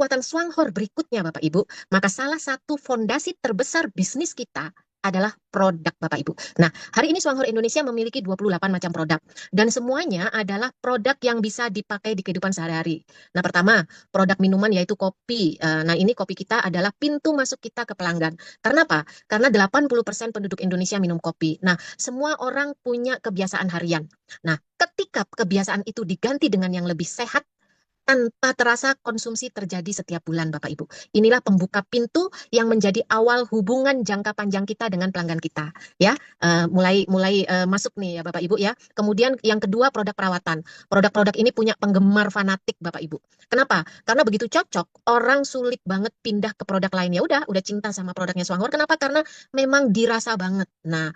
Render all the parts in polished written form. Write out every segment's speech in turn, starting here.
kekuatan Swanghor berikutnya Bapak Ibu, maka salah satu fondasi terbesar bisnis kita adalah produk Bapak Ibu. Nah, hari ini Swanghor Indonesia memiliki 28 macam produk dan semuanya adalah produk yang bisa dipakai di kehidupan sehari-hari. Nah, pertama, produk minuman yaitu kopi. Nah, ini kopi kita adalah pintu masuk kita ke pelanggan. Karena apa? Karena 80% penduduk Indonesia minum kopi. Nah, semua orang punya kebiasaan harian. Nah, ketika kebiasaan itu diganti dengan yang lebih sehat, tanpa terasa konsumsi terjadi setiap bulan, Bapak Ibu. Inilah pembuka pintu yang menjadi awal hubungan jangka panjang kita dengan pelanggan kita, ya. Mulai mulai masuk nih ya, Bapak Ibu ya. Kemudian yang kedua produk perawatan. Produk-produk ini punya penggemar fanatik, Bapak Ibu. Kenapa? Karena begitu cocok, orang sulit banget pindah ke produk lain. Ya udah cinta sama produknya Swanghor. Kenapa? Karena memang dirasa banget. Nah,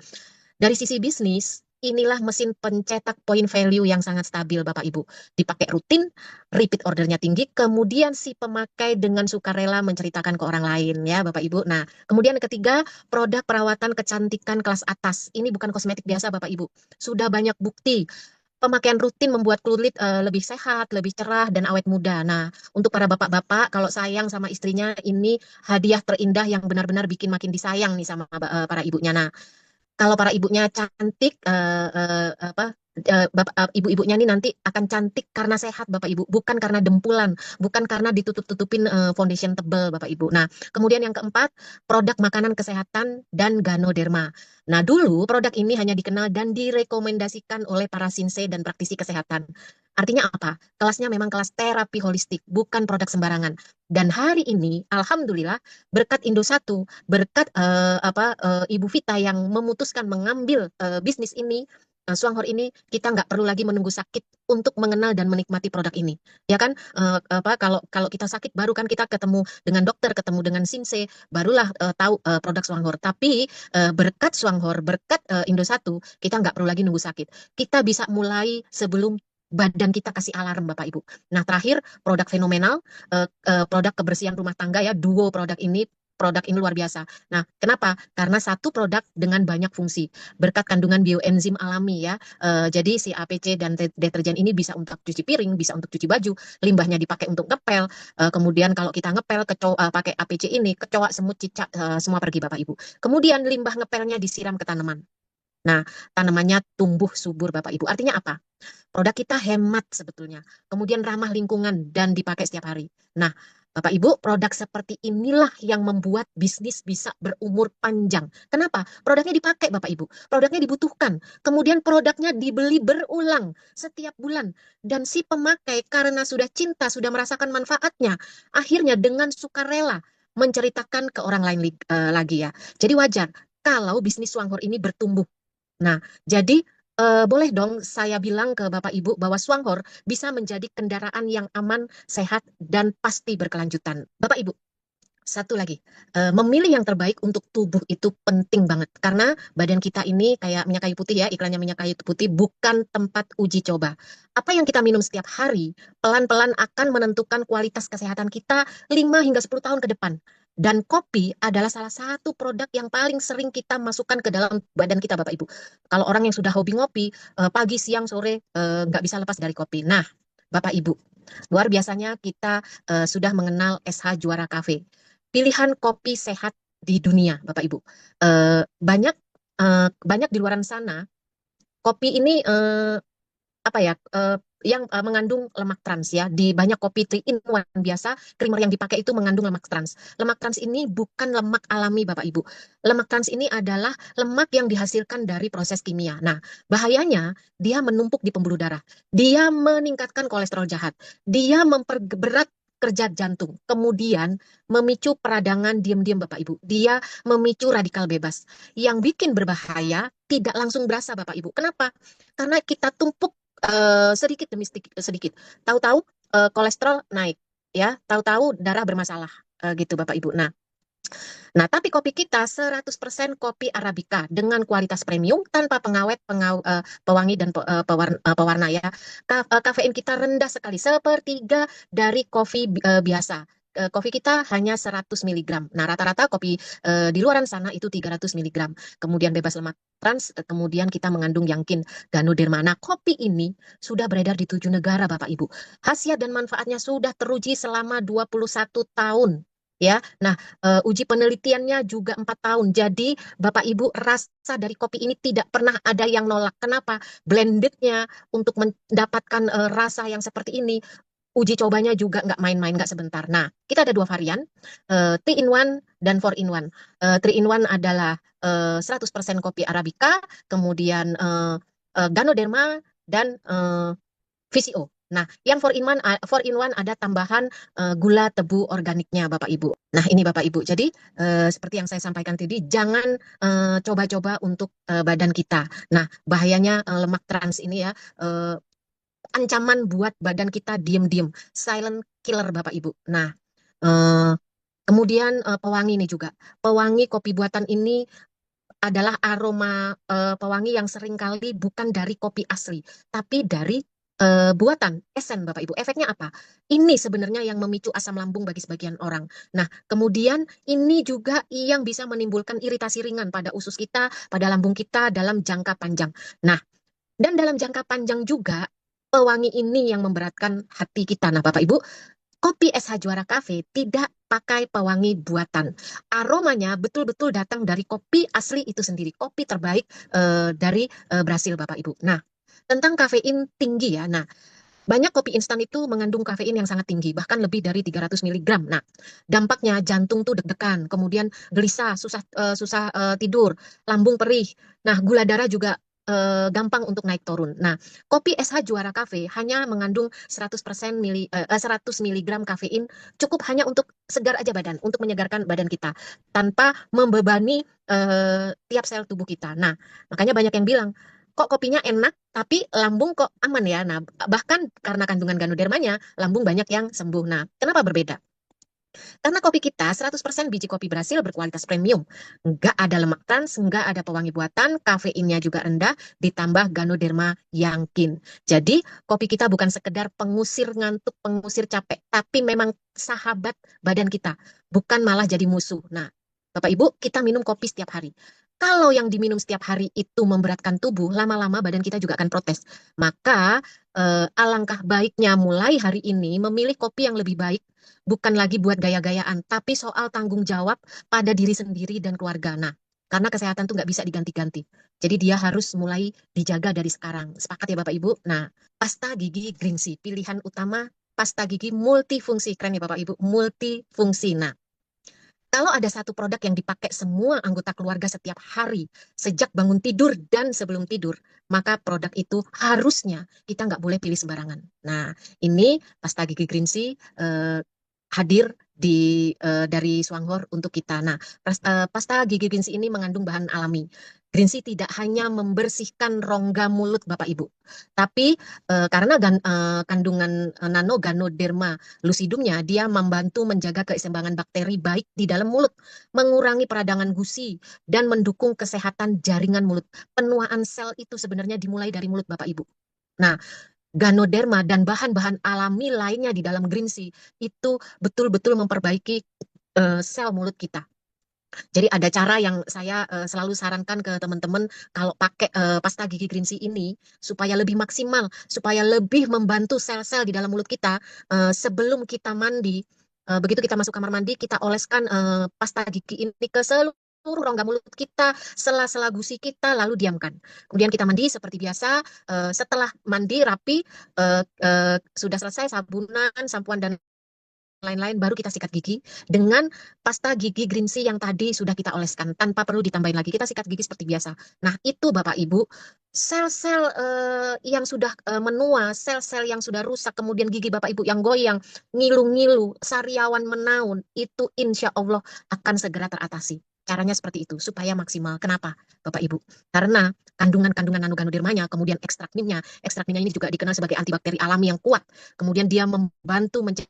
dari sisi bisnis, inilah mesin pencetak point value yang sangat stabil, Bapak Ibu. Dipakai rutin, repeat ordernya tinggi, kemudian si pemakai dengan sukarela menceritakan ke orang lain, ya Bapak Ibu. Nah, kemudian yang ketiga, produk perawatan kecantikan kelas atas. Ini bukan kosmetik biasa, Bapak Ibu. Sudah banyak bukti. Pemakaian rutin membuat kulit lebih sehat, lebih cerah, dan awet muda. Nah, untuk para bapak-bapak, kalau sayang sama istrinya, ini hadiah terindah yang benar-benar bikin makin disayang nih sama para ibunya. Nah, kalau para ibunya cantik, ibu-ibunya nih nanti akan cantik karena sehat Bapak Ibu, bukan karena dempulan, bukan karena ditutup-tutupin foundation tebal Bapak Ibu. Nah, kemudian yang keempat, produk makanan kesehatan dan Ganoderma. Nah, dulu produk ini hanya dikenal dan direkomendasikan oleh para sinse dan praktisi kesehatan. Artinya apa? Kelasnya memang kelas terapi holistik, bukan produk sembarangan. Dan hari ini, alhamdulillah, berkat Indosatu, berkat Ibu Vita yang memutuskan mengambil bisnis ini, Swanghor ini, kita nggak perlu lagi menunggu sakit untuk mengenal dan menikmati produk ini, ya kan? Kalau kalau kita sakit baru kan kita ketemu dengan dokter, ketemu dengan sinse, barulah tahu produk Swanghor. Tapi berkat Swanghor, berkat Indosatu, kita nggak perlu lagi nunggu sakit. Kita bisa mulai sebelum badan kita kasih alarm, Bapak Ibu. Nah, terakhir produk fenomenal, produk kebersihan rumah tangga ya, duo produk ini luar biasa. Nah, kenapa? Karena satu produk dengan banyak fungsi. Berkat kandungan bioenzim alami ya. Jadi si APC dan deterjen ini bisa untuk cuci piring, bisa untuk cuci baju, limbahnya dipakai untuk ngepel. Kemudian kalau kita ngepel pakai APC ini, kecoa, semut, cicak semua pergi Bapak Ibu. Kemudian limbah ngepelnya disiram ke tanaman. Nah, tanamannya tumbuh subur Bapak Ibu. Artinya apa? Produk kita hemat sebetulnya, kemudian ramah lingkungan dan dipakai setiap hari. Nah, Bapak Ibu, produk seperti inilah yang membuat bisnis bisa berumur panjang. Kenapa? Produknya dipakai Bapak Ibu, produknya dibutuhkan, kemudian produknya dibeli berulang setiap bulan. Dan si pemakai karena sudah cinta, sudah merasakan manfaatnya, akhirnya dengan sukarela menceritakan ke orang lain lagi ya. Jadi wajar kalau bisnis Swanghor ini bertumbuh. Nah, jadi boleh dong saya bilang ke Bapak Ibu bahwa Swanghor bisa menjadi kendaraan yang aman, sehat, dan pasti berkelanjutan. Bapak Ibu, satu lagi, memilih yang terbaik untuk tubuh itu penting banget. Karena badan kita ini kayak minyak kayu putih ya, iklannya minyak kayu putih, bukan tempat uji coba. Apa yang kita minum setiap hari, pelan-pelan akan menentukan kualitas kesehatan kita 5 hingga 10 tahun ke depan. Dan kopi adalah salah satu produk yang paling sering kita masukkan ke dalam badan kita, Bapak Ibu. Kalau orang yang sudah hobi ngopi, pagi, siang, sore, nggak bisa lepas dari kopi. Nah, Bapak Ibu, luar biasanya kita sudah mengenal SH Juara Cafe, pilihan kopi sehat di dunia, Bapak Ibu. Banyak di luaran sana kopi ini apa ya yang mengandung lemak trans ya. Di banyak kopi 3 in 1 biasa, creamer yang dipakai itu mengandung lemak trans. Lemak trans ini bukan lemak alami Bapak Ibu. Lemak trans ini adalah lemak yang dihasilkan dari proses kimia. Nah, bahayanya dia menumpuk di pembuluh darah. Dia meningkatkan kolesterol jahat. Dia memperberat kerja jantung. Kemudian memicu peradangan diam-diam Bapak Ibu. Dia memicu radikal bebas. Yang bikin berbahaya tidak langsung berasa Bapak Ibu. Kenapa? Karena kita tumpuk sedikit demi sedikit. Tahu-tahu kolesterol naik, ya. Tahu-tahu darah bermasalah, gitu Bapak Ibu. Nah, tapi kopi kita 100% kopi Arabica dengan kualitas premium tanpa pengawet, pewangi dan pewarna ya. Kafein kita rendah sekali, sepertiga dari kopi biasa. kopi kita hanya 100 miligram. Nah, rata-rata kopi di luaran sana itu 300 miligram. Kemudian bebas lemak trans, kemudian kita mengandung Yangkin, Ganoderma. Nah, kopi ini sudah beredar di 7 negara, Bapak Ibu. Khasiat dan manfaatnya sudah teruji selama 21 tahun. Ya, nah uji penelitiannya juga 4 tahun. Jadi Bapak Ibu, rasa dari kopi ini tidak pernah ada yang nolak. Kenapa? Blendednya untuk mendapatkan rasa yang seperti ini, uji cobanya juga nggak main-main, nggak sebentar. Nah, kita ada 2 varian, 3 in 1 dan 4 in 1. 3 in 1 adalah 100% kopi Arabica, kemudian Ganoderma, dan VCO. Nah, yang 4 in 1, 4 in 1 ada tambahan gula tebu organiknya, Bapak Ibu. Nah, ini Bapak Ibu. Jadi, seperti yang saya sampaikan tadi, jangan coba-coba untuk badan kita. Nah, bahayanya lemak trans ini ya, ancaman buat badan kita diem-diem, silent killer Bapak Ibu. Nah, eh, kemudian pewangi ini juga. Pewangi kopi buatan ini adalah aroma pewangi yang seringkali bukan dari kopi asli, tapi dari buatan, esen Bapak Ibu. Efeknya apa? Ini sebenarnya yang memicu asam lambung bagi sebagian orang. Nah, kemudian ini juga yang bisa menimbulkan iritasi ringan pada usus kita, pada lambung kita dalam jangka panjang. Nah, dan dalam jangka panjang juga, pewangi ini yang memberatkan hati kita. Nah, Bapak Ibu, kopi SH Juara Cafe tidak pakai pewangi buatan. Aromanya betul-betul datang dari kopi asli itu sendiri. Kopi terbaik dari Brasil, Bapak Ibu. Nah, tentang kafein tinggi ya. Nah, banyak kopi instan itu mengandung kafein yang sangat tinggi, bahkan lebih dari 300 miligram. Nah, dampaknya jantung tuh deg-degan, kemudian gelisah, susah tidur, lambung perih. Nah, gula darah juga gampang untuk naik turun. Nah, kopi SH Juara Cafe hanya mengandung 100 miligram kafein, cukup hanya untuk segar aja badan, untuk menyegarkan badan kita tanpa membebani tiap sel tubuh kita. Nah, makanya banyak yang bilang, kok kopinya enak, tapi lambung kok aman ya. Nah, bahkan karena kandungan ganodermanya, lambung banyak yang sembuh. Nah, kenapa berbeda? Karena kopi kita 100% biji kopi Brasil berkualitas premium. Nggak ada lemak trans, nggak ada pewangi buatan, kafeinnya juga rendah, ditambah Ganoderma Yangkin. Jadi, kopi kita bukan sekedar pengusir ngantuk, pengusir capek, tapi memang sahabat badan kita, bukan malah jadi musuh. Nah, Bapak Ibu, kita minum kopi setiap hari. Kalau yang diminum setiap hari itu memberatkan tubuh, lama-lama badan kita juga akan protes. Maka, alangkah baiknya mulai hari ini memilih kopi yang lebih baik, bukan lagi buat gaya-gayaan, tapi soal tanggung jawab pada diri sendiri dan keluarga. Nah, karena kesehatan tuh nggak bisa diganti-ganti. Jadi dia harus mulai dijaga dari sekarang. Sepakat ya Bapak Ibu? Nah, pasta gigi Greensi, pilihan utama pasta gigi multifungsi. Keren ya Bapak Ibu, multifungsi. Nah, kalau ada satu produk yang dipakai semua anggota keluarga setiap hari, sejak bangun tidur dan sebelum tidur, maka produk itu harusnya kita nggak boleh pilih sembarangan. Nah, ini pasta gigi Greensi hadir dari Swanghor untuk kita. Nah, pasta gigi Greensi ini mengandung bahan alami. Greensi tidak hanya membersihkan rongga mulut Bapak Ibu, tapi karena kandungan nano Ganoderma lucidumnya, dia membantu menjaga keseimbangan bakteri baik di dalam mulut, mengurangi peradangan gusi, dan mendukung kesehatan jaringan mulut. Penuaan sel itu sebenarnya dimulai dari mulut Bapak Ibu. Nah, Ganoderma dan bahan-bahan alami lainnya di dalam green tea itu betul-betul memperbaiki sel mulut kita. Jadi ada cara yang saya selalu sarankan ke teman-teman kalau pakai pasta gigi green tea ini supaya lebih maksimal, supaya lebih membantu sel-sel di dalam mulut kita sebelum kita mandi. Begitu kita masuk kamar mandi, kita oleskan pasta gigi ini ke seluruh rongga mulut kita, sela-sela gusi kita, lalu diamkan. Kemudian kita mandi seperti biasa. Setelah mandi rapi, sudah selesai sabunan, sampoan dan lain-lain, baru kita sikat gigi dengan pasta gigi green tea yang tadi sudah kita oleskan tanpa perlu ditambahin lagi. Kita sikat gigi seperti biasa. Nah, itu Bapak Ibu, sel-sel yang sudah menua, sel-sel yang sudah rusak, kemudian gigi Bapak Ibu yang goyang, ngilu-ngilu, sariawan menaun, itu insya Allah akan segera teratasi. Caranya seperti itu, supaya maksimal. Kenapa, Bapak Ibu? Karena kandungan-kandungan nanoGanodermanya, kemudian ekstrak nimnya ini juga dikenal sebagai antibakteri alami yang kuat. Kemudian dia membantu mencegah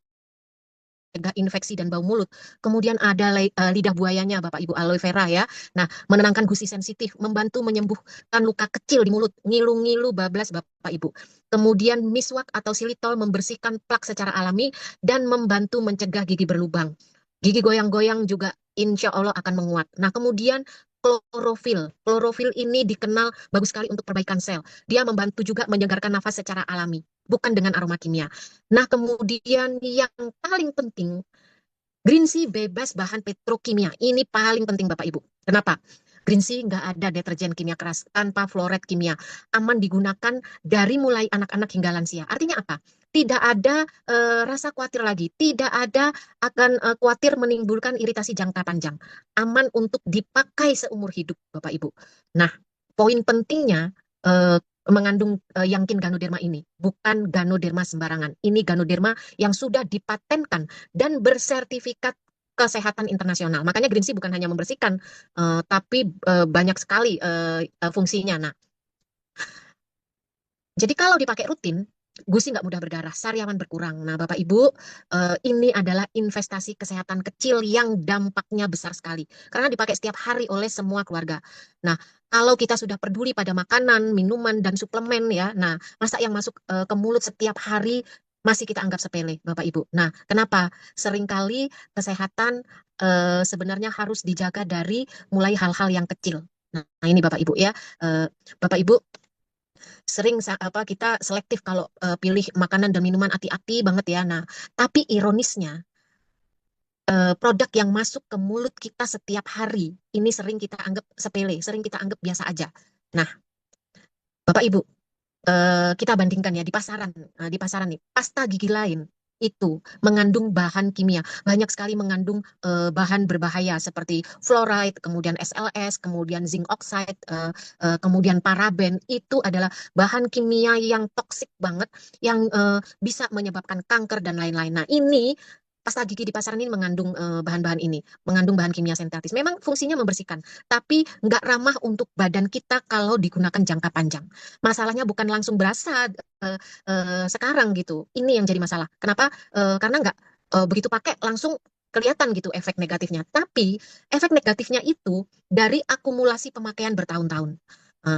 mencegah infeksi dan bau mulut. Kemudian ada lidah buayanya, Bapak Ibu, aloe vera ya. Nah, menenangkan gusi sensitif, membantu menyembuhkan luka kecil di mulut, ngilu-ngilu bablas, Bapak Ibu. Kemudian miswak atau silitol membersihkan plak secara alami dan membantu mencegah gigi berlubang. Gigi goyang-goyang juga insya Allah akan menguat. Nah, kemudian klorofil. Klorofil ini dikenal bagus sekali untuk perbaikan sel. Dia membantu juga menyegarkan nafas secara alami, bukan dengan aroma kimia. Nah, kemudian yang paling penting, green tea bebas bahan petrokimia. Ini paling penting Bapak Ibu. Kenapa? Green tea nggak ada deterjen kimia keras, tanpa fluorid kimia. Aman digunakan dari mulai anak-anak hingga lansia. Artinya apa? Tidak ada rasa khawatir lagi. Tidak ada akan khawatir menimbulkan iritasi jangka panjang. Aman untuk dipakai seumur hidup Bapak Ibu. Nah, poin pentingnya mengandung Yangkin Ganoderma ini. Bukan Ganoderma sembarangan. Ini Ganoderma yang sudah dipatenkan dan bersertifikat kesehatan internasional. Makanya green tea bukan hanya membersihkan, tapi banyak sekali fungsinya. Nah, jadi kalau dipakai rutin, gusi nggak mudah berdarah, sariawan berkurang. Nah, Bapak Ibu, ini adalah investasi kesehatan kecil yang dampaknya besar sekali. Karena dipakai setiap hari oleh semua keluarga. Nah, kalau kita sudah peduli pada makanan, minuman, dan suplemen ya, nah, masa yang masuk ke mulut setiap hari masih kita anggap sepele, Bapak Ibu. Nah, kenapa? Seringkali kesehatan sebenarnya harus dijaga dari mulai hal-hal yang kecil. Nah, ini Bapak Ibu ya. Bapak Ibu, sering kita selektif kalau pilih makanan dan minuman hati-hati banget ya. Nah, tapi ironisnya produk yang masuk ke mulut kita setiap hari ini sering kita anggap sepele, sering kita anggap biasa aja. Nah, Bapak Ibu, kita bandingkan ya di pasaran nih, pasta gigi lain itu mengandung bahan kimia, banyak sekali mengandung bahan berbahaya seperti fluoride, kemudian SLS, kemudian zinc oxide, kemudian paraben. Itu adalah bahan kimia yang toksik banget, yang bisa menyebabkan kanker dan lain-lain. Nah, ini pasta gigi di pasaran ini mengandung bahan-bahan ini, mengandung bahan kimia sintetis. Memang fungsinya membersihkan, tapi nggak ramah untuk badan kita kalau digunakan jangka panjang. Masalahnya bukan langsung berasa sekarang gitu. Ini yang jadi masalah. Kenapa? Karena nggak begitu pakai langsung kelihatan gitu efek negatifnya. Tapi efek negatifnya itu dari akumulasi pemakaian bertahun-tahun.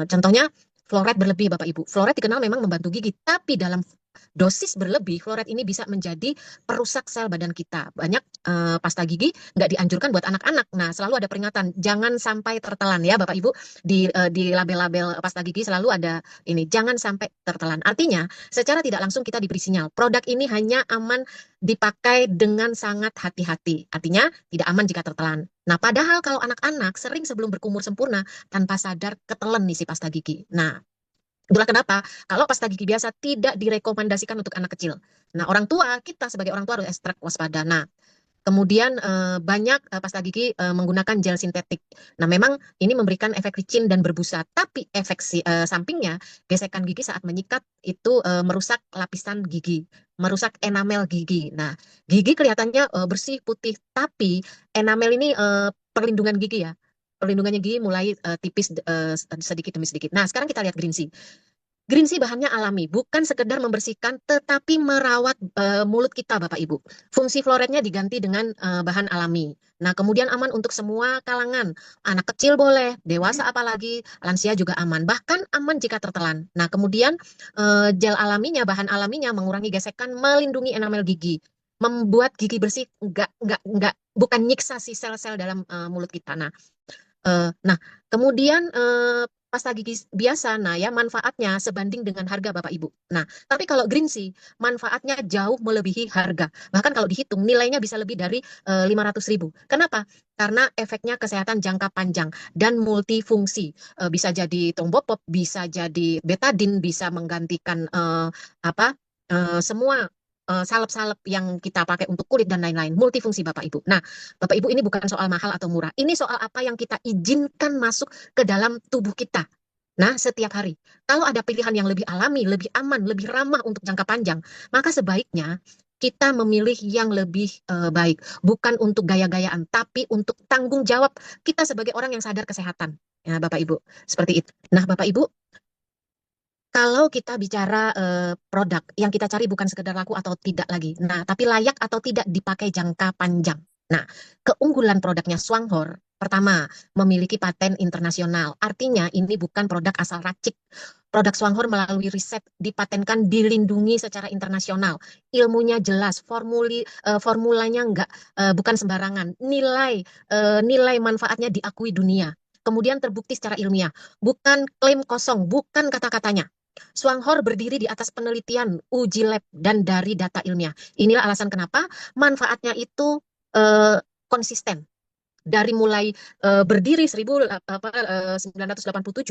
Contohnya fluoride berlebih, Bapak Ibu. Fluoride dikenal memang membantu gigi, tapi dalam dosis berlebih, fluoride ini bisa menjadi perusak sel badan kita. Banyak pasta gigi nggak dianjurkan buat anak-anak. Nah, selalu ada peringatan, jangan sampai tertelan ya, Bapak Ibu. Di label-label pasta gigi selalu ada ini, jangan sampai tertelan. Artinya, secara tidak langsung kita diberi sinyal, produk ini hanya aman dipakai dengan sangat hati-hati. Artinya, tidak aman jika tertelan. Nah, padahal kalau anak-anak sering sebelum berkumur sempurna, tanpa sadar ketelan nih si pasta gigi. Nah, itulah kenapa kalau pasta gigi biasa tidak direkomendasikan untuk anak kecil. Nah, orang tua, kita sebagai orang tua harus ekstra waspada. Nah, kemudian banyak pasta gigi menggunakan gel sintetik. Nah, memang ini memberikan efek licin dan berbusa, tapi efek sampingnya, gesekan gigi saat menyikat itu merusak lapisan gigi, merusak enamel gigi. Nah, gigi kelihatannya bersih, putih, tapi enamel ini perlindungan gigi ya. Perlindungannya gigi mulai tipis sedikit demi sedikit. Nah, sekarang kita lihat green tea. Green tea bahannya alami, bukan sekedar membersihkan, tetapi merawat mulut kita, Bapak Ibu. Fungsi floretnya diganti dengan bahan alami. Nah, kemudian aman untuk semua kalangan. Anak kecil boleh, dewasa apalagi, lansia juga aman. Bahkan aman jika tertelan. Nah, kemudian gel alaminya, bahan alaminya mengurangi gesekan, melindungi enamel gigi. Membuat gigi bersih, bukan nyiksa si sel-sel dalam mulut kita. Nah, kemudian pasta gigi biasa, nah ya manfaatnya sebanding dengan harga Bapak Ibu. Nah, tapi kalau green tea, manfaatnya jauh melebihi harga. Bahkan kalau dihitung nilainya bisa lebih dari 500.000. Kenapa? Karena efeknya kesehatan jangka panjang dan multifungsi. Bisa jadi trombopop, bisa jadi betadin, bisa menggantikan semua salep-salep yang kita pakai untuk kulit dan lain-lain. Multifungsi Bapak Ibu. Nah, Bapak Ibu, ini bukan soal mahal atau murah. Ini soal apa yang kita izinkan masuk ke dalam tubuh kita. Nah, setiap hari. Kalau ada pilihan yang lebih alami, lebih aman, lebih ramah untuk jangka panjang, maka sebaiknya kita memilih yang lebih baik. Bukan untuk gaya-gayaan, tapi untuk tanggung jawab kita sebagai orang yang sadar kesehatan. Ya, Bapak Ibu. Seperti itu. Nah, Bapak Ibu, Kalau kita bicara produk, yang kita cari bukan sekedar laku atau tidak lagi. Nah, tapi layak atau tidak dipakai jangka panjang. Nah, keunggulan produknya Swanghor, pertama, memiliki paten internasional. Artinya ini bukan produk asal racik. Produk Swanghor melalui riset dipatenkan, dilindungi secara internasional. Ilmunya jelas, formulanya enggak, bukan sembarangan. Nilai manfaatnya diakui dunia. Kemudian terbukti secara ilmiah. Bukan klaim kosong, bukan kata-katanya. Swanghor berdiri di atas penelitian, uji lab, dan dari data ilmiah. Inilah alasan kenapa manfaatnya itu konsisten. Dari mulai berdiri 1987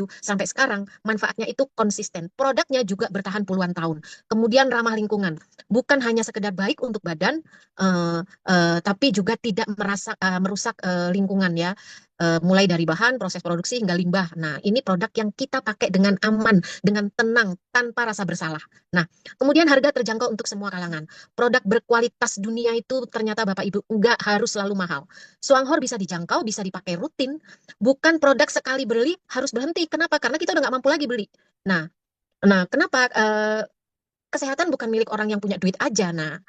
sampai sekarang, manfaatnya itu konsisten. Produknya juga bertahan puluhan tahun. Kemudian ramah lingkungan. Bukan hanya sekedar baik untuk badan, tapi juga tidak merusak lingkungan ya. Mulai dari bahan, proses produksi hingga limbah. Nah, ini produk yang kita pakai dengan aman, dengan tenang, tanpa rasa bersalah. Nah, kemudian harga terjangkau untuk semua kalangan. Produk berkualitas dunia itu ternyata Bapak Ibu nggak harus selalu mahal. Swanghor bisa dijangkau, bisa dipakai rutin. Bukan produk sekali beli harus berhenti. Kenapa? Karena kita udah nggak mampu lagi beli. Nah, kenapa? Kesehatan bukan milik orang yang punya duit aja. Nah,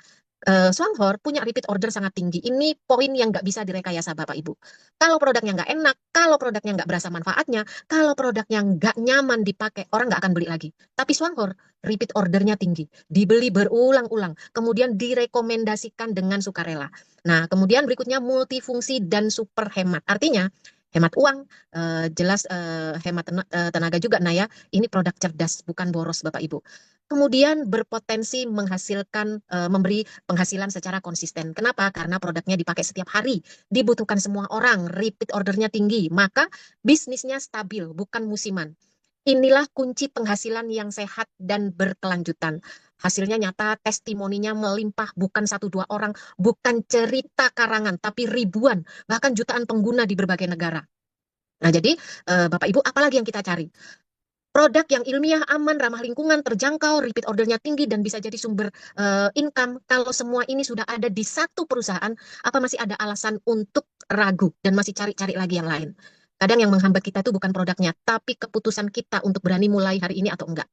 Swanghor punya repeat order sangat tinggi. Ini poin yang nggak bisa direkayasa Bapak Ibu. Kalau produknya nggak enak, kalau produknya nggak berasa manfaatnya, kalau produknya nggak nyaman dipakai, orang nggak akan beli lagi. Tapi Swanghor repeat ordernya tinggi, dibeli berulang-ulang, kemudian direkomendasikan dengan sukarela. Nah, kemudian berikutnya multifungsi dan super hemat. Artinya hemat uang, jelas hemat tenaga juga. Nah ya, ini produk cerdas, bukan boros Bapak Ibu. Kemudian berpotensi menghasilkan, memberi penghasilan secara konsisten. Kenapa? Karena produknya dipakai setiap hari, dibutuhkan semua orang, repeat ordernya tinggi, maka bisnisnya stabil, bukan musiman. Inilah kunci penghasilan yang sehat dan berkelanjutan. Hasilnya nyata, testimoninya melimpah, bukan satu dua orang, bukan cerita karangan, tapi ribuan, bahkan jutaan pengguna di berbagai negara. Nah, jadi Bapak Ibu, apalagi yang kita cari? Produk yang ilmiah, aman, ramah lingkungan, terjangkau, repeat ordernya tinggi, dan bisa jadi sumber income. Kalau semua ini sudah ada di satu perusahaan, apa masih ada alasan untuk ragu dan masih cari-cari lagi yang lain? Kadang yang menghambat kita itu bukan produknya, tapi keputusan kita untuk berani mulai hari ini atau enggak.